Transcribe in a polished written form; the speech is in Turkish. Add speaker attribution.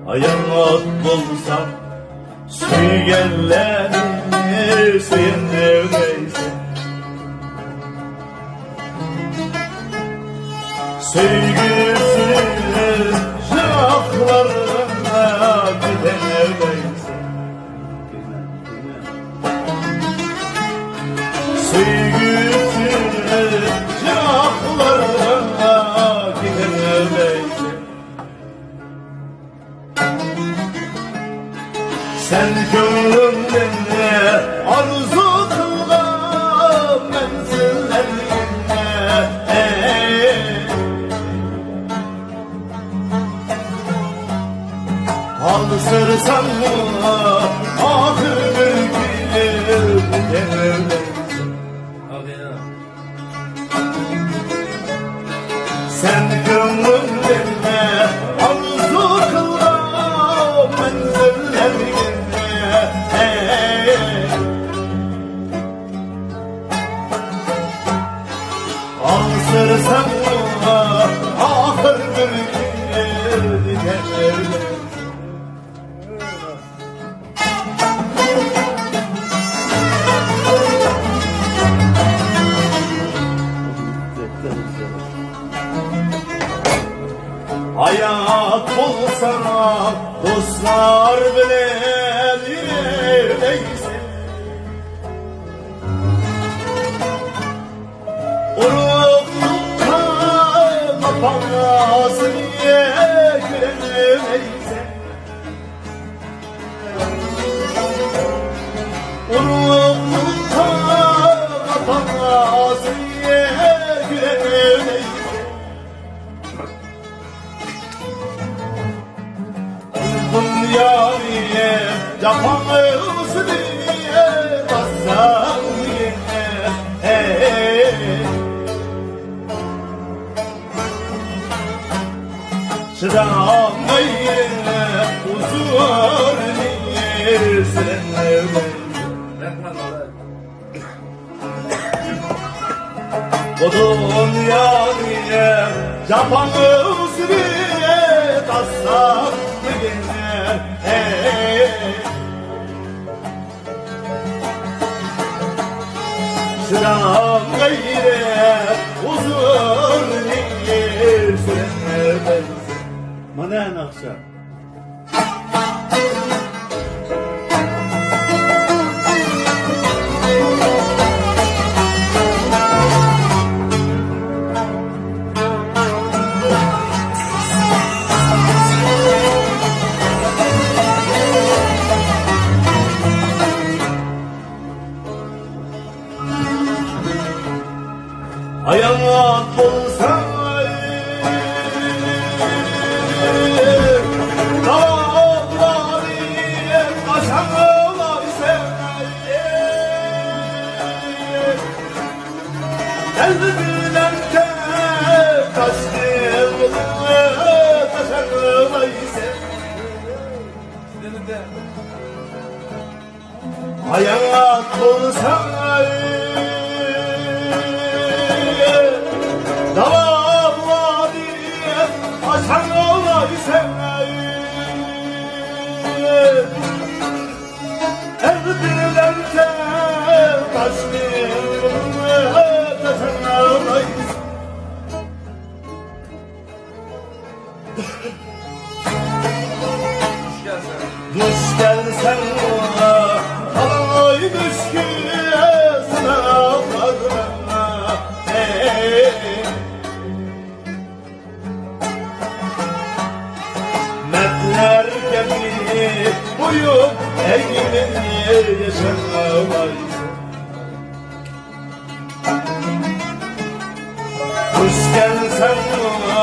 Speaker 1: Ayanat bulsam söygenlerini söylenemeyse, sevgisiz şaflarına gidenemeyse, sevgisiz şaflarına gidenemeyse, sen gönlümde arzu kılgan menzillerine, alsırsan mı ahır bir gün demeyse, sen gönlümde arzu kılgan menzillerine, alsırsan mı ahır bir gün demeyse. Hayat bulsana dostlar bilen yerdeyse, uruklukta kapanasın gülenemeyse, uruklukta kapanasın gülenemeyse, dünyayı yapamıyorsun diye bassam yine, çıramayı huzur niye senle, o dünyayı yapamıyorsun diye bassam yine. Sıram gayre huzur neyirsin manen akşam. Ayanat bulsan dağları aşağılar sevmeyi, elbilen ki kaçtım taşarmayı sevmeyi. Ayanat bulsan dağlar aşağılar sevmeyi, elbilen ki kaçtım taşarmayı. Düş gelsen ona halay düşkün sınavlarına, metler gelip boyun eğilir yaşamayız. Düş gelsen ona